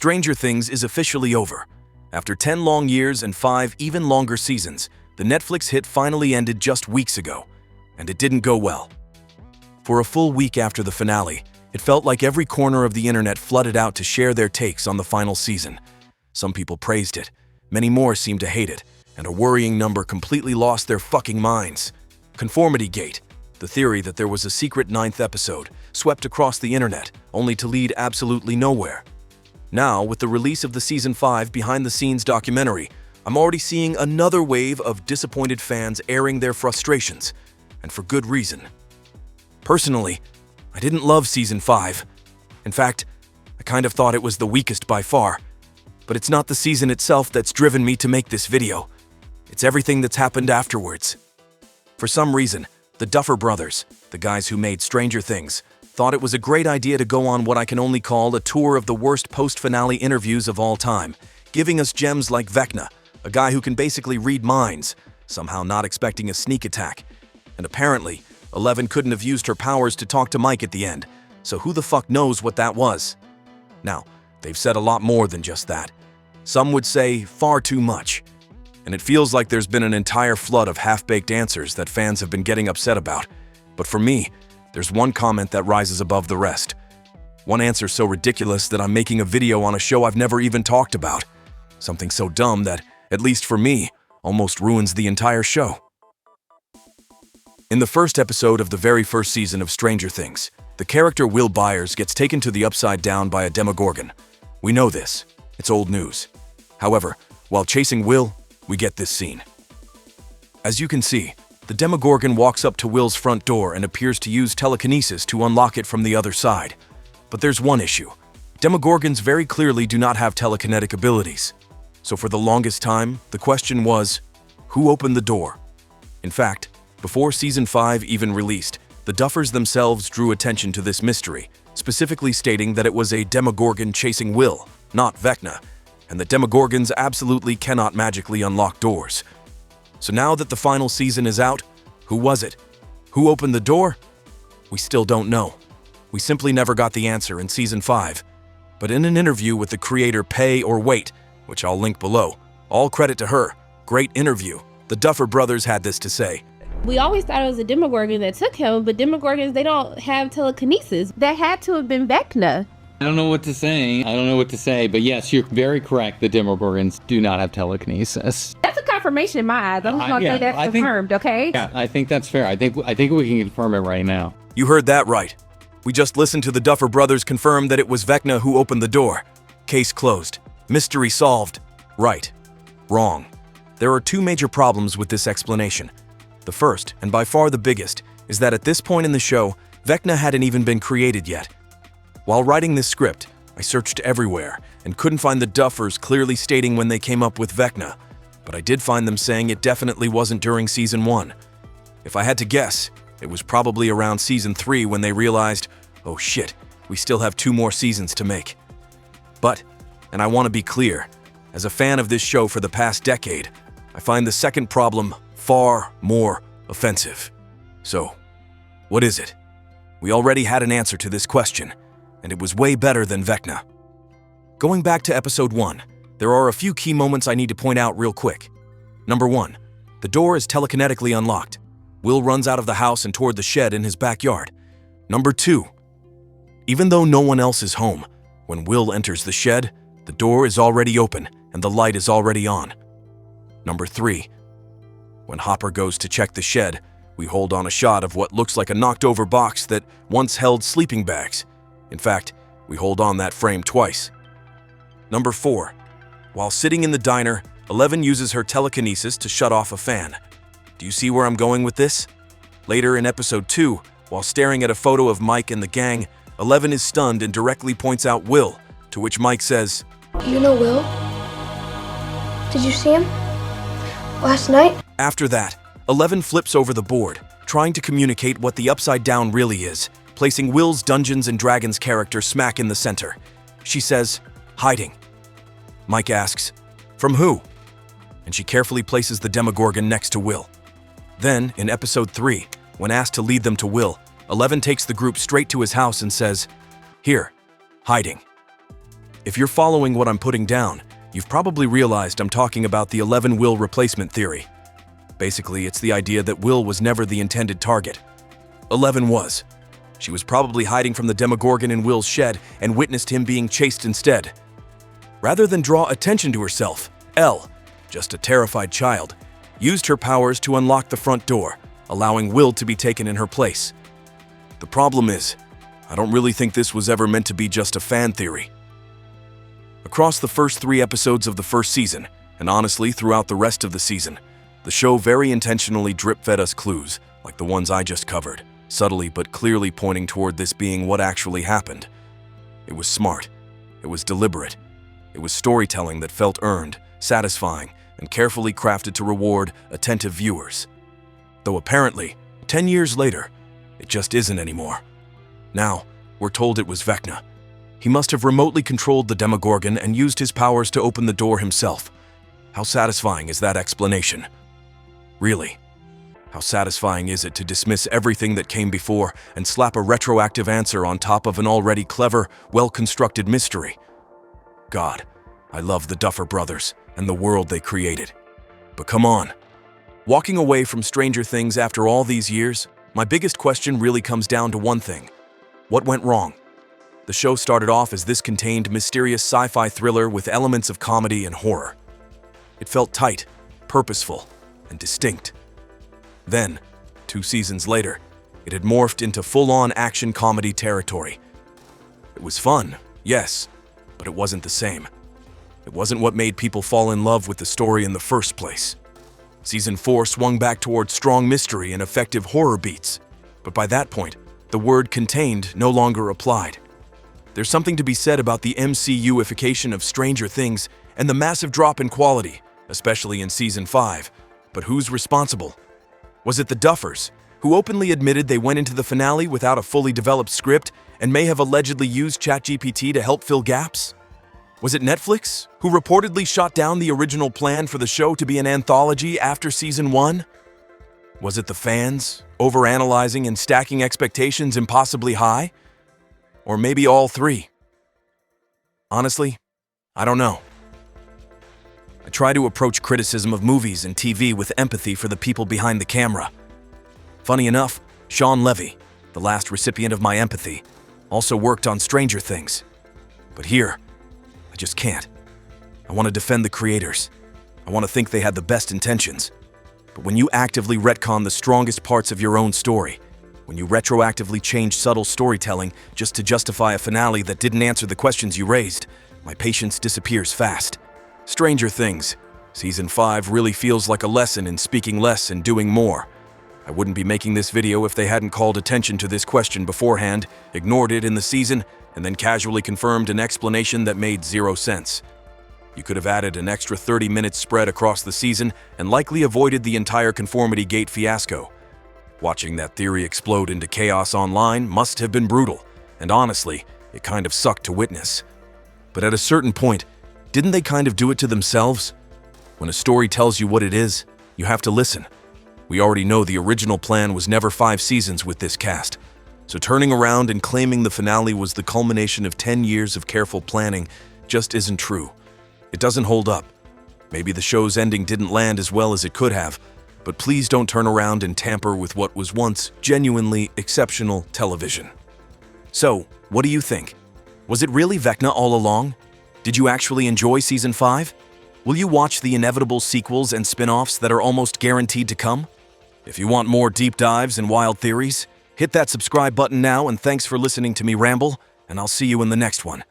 Stranger Things is officially over. After 10 long years and 5 even longer seasons, the Netflix hit finally ended just weeks ago, and it didn't go well. For a full week after the finale, it felt like every corner of the internet flooded out to share their takes on the final season. Some people praised it, many more seemed to hate it, and a worrying number completely lost their fucking minds. Conformity Gate, the theory that there was a secret 9th episode, swept across the internet, only to lead absolutely nowhere. Now, with the release of the Season 5 behind-the-scenes documentary, I'm already seeing another wave of disappointed fans airing their frustrations, and for good reason. Personally, I didn't love Season 5. In fact, I kind of thought it was the weakest by far. But it's not the season itself that's driven me to make this video. It's everything that's happened afterwards. For some reason, the Duffer Brothers, the guys who made Stranger Things, thought it was a great idea to go on what I can only call a tour of the worst post-finale interviews of all time, giving us gems like Vecna, a guy who can basically read minds, somehow not expecting a sneak attack. And apparently, Eleven couldn't have used her powers to talk to Mike at the end, so who the fuck knows what that was? Now, they've said a lot more than just that. Some would say far too much. And it feels like there's been an entire flood of half-baked answers that fans have been getting upset about. But for me, there's one comment that rises above the rest. One answer so ridiculous that I'm making a video on a show I've never even talked about. Something so dumb that, at least for me, almost ruins the entire show. In the first episode of the very first season of Stranger Things, the character Will Byers gets taken to the Upside Down by a Demogorgon. We know this. It's old news. However, while chasing Will, we get this scene. As you can see, the Demogorgon walks up to Will's front door and appears to use telekinesis to unlock it from the other side. But there's one issue. Demogorgons very clearly do not have telekinetic abilities. So for the longest time, the question was, who opened the door? In fact, before Season 5 even released, the Duffers themselves drew attention to this mystery, specifically stating that it was a Demogorgon chasing Will, not Vecna, and that Demogorgons absolutely cannot magically unlock doors. So now that the final season is out, who was it? Who opened the door? We still don't know. We simply never got the answer in Season 5. But in an interview with the creator Pay or Wait, which I'll link below, all credit to her, great interview, the Duffer Brothers had this to say. We always thought it was a Demogorgon that took him, but Demogorgons, they don't have telekinesis. That had to have been Vecna. I don't know what to say. But yes, you're very correct. The Demogorgons do not have telekinesis. That's a confirmation in my eyes. I'm just gonna say that's confirmed, okay? Yeah, I think that's fair. I think we can confirm it right now. You heard that right. We just listened to the Duffer Brothers confirm that it was Vecna who opened the door. Case closed. Mystery solved. Right. Wrong. There are two major problems with this explanation. The first, and by far the biggest, is that at this point in the show, Vecna hadn't even been created yet. While writing this script, I searched everywhere and couldn't find the Duffers clearly stating when they came up with Vecna, but I did find them saying it definitely wasn't during Season 1. If I had to guess, it was probably around Season 3 when they realized, oh shit, we still have 2 more seasons to make. But, and I want to be clear, as a fan of this show for the past decade, I find the second problem far more offensive. So, what is it? We already had an answer to this question, and it was way better than Vecna. Going back to Episode 1, there are a few key moments I need to point out real quick. Number 1, the door is telekinetically unlocked. Will runs out of the house and toward the shed in his backyard. Number 2, even though no one else is home, when Will enters the shed, the door is already open and the light is already on. Number 3, when Hopper goes to check the shed, we hold on a shot of what looks like a knocked-over box that once held sleeping bags. In fact, we hold on that frame twice. Number 4, while sitting in the diner, Eleven uses her telekinesis to shut off a fan. Do you see where I'm going with this? Later in Episode 2, while staring at a photo of Mike and the gang, Eleven is stunned and directly points out Will, to which Mike says, "You know Will? Did you see him? Last night?" After that, Eleven flips over the board, trying to communicate what the Upside Down really is, placing Will's Dungeons & Dragons character smack in the center. She says, "Hiding." Mike asks, "From who?" And she carefully places the Demogorgon next to Will. Then, in Episode 3, when asked to lead them to Will, Eleven takes the group straight to his house and says, "Here, hiding." If you're following what I'm putting down, you've probably realized I'm talking about the 11 Will replacement theory. Basically, it's the idea that Will was never the intended target. 11 was. She was probably hiding from the Demogorgon in Will's shed and witnessed him being chased instead. Rather than draw attention to herself, Elle, just a terrified child, used her powers to unlock the front door, allowing Will to be taken in her place. The problem is, I don't really think this was ever meant to be just a fan theory. Across the first 3 episodes of the first season, and honestly throughout the rest of the season, the show very intentionally drip-fed us clues, like the ones I just covered, subtly but clearly pointing toward this being what actually happened. It was smart. It was deliberate. It was storytelling that felt earned, satisfying, and carefully crafted to reward attentive viewers. Though apparently, 10 years later, it just isn't anymore. Now, we're told it was Vecna. He must have remotely controlled the Demogorgon and used his powers to open the door himself. How satisfying is that explanation? Really, how satisfying is it to dismiss everything that came before and slap a retroactive answer on top of an already clever, well-constructed mystery? God, I love the Duffer Brothers and the world they created. But come on. Walking away from Stranger Things after all these years, my biggest question really comes down to one thing. What went wrong? The show started off as this contained mysterious sci-fi thriller with elements of comedy and horror. It felt tight, purposeful, and distinct. Then, 2 seasons later, it had morphed into full-on action comedy territory. It was fun, yes, but it wasn't the same. It wasn't what made people fall in love with the story in the first place. Season 4 swung back towards strong mystery and effective horror beats, but by that point, the word contained no longer applied. There's something to be said about the MCU-ification of Stranger Things and the massive drop in quality, especially in Season 5. But who's responsible? Was it the Duffers, who openly admitted they went into the finale without a fully developed script and may have allegedly used ChatGPT to help fill gaps? Was it Netflix, who reportedly shot down the original plan for the show to be an anthology after Season 1? Was it the fans, overanalyzing and stacking expectations impossibly high? Or maybe all 3? Honestly, I don't know. I try to approach criticism of movies and TV with empathy for the people behind the camera. Funny enough, Sean Levy, the last recipient of my empathy, also worked on Stranger Things. But here, I just can't. I want to defend the creators. I want to think they had the best intentions. But when you actively retcon the strongest parts of your own story, when you retroactively change subtle storytelling just to justify a finale that didn't answer the questions you raised, my patience disappears fast. Stranger Things, Season 5 really feels like a lesson in speaking less and doing more. I wouldn't be making this video if they hadn't called attention to this question beforehand, ignored it in the season, and then casually confirmed an explanation that made 0 sense. You could have added an extra 30-minute spread across the season and likely avoided the entire conformity gate fiasco. Watching that theory explode into chaos online must have been brutal, and honestly, it kind of sucked to witness. But at a certain point, didn't they kind of do it to themselves? When a story tells you what it is, you have to listen. We already know the original plan was never 5 seasons with this cast, so turning around and claiming the finale was the culmination of 10 years of careful planning just isn't true. It doesn't hold up. Maybe the show's ending didn't land as well as it could have, but please don't turn around and tamper with what was once genuinely exceptional television. So, what do you think? Was it really Vecna all along? Did you actually enjoy Season 5? Will you watch the inevitable sequels and spin-offs that are almost guaranteed to come? If you want more deep dives and wild theories, hit that subscribe button now, and thanks for listening to me ramble, and I'll see you in the next one.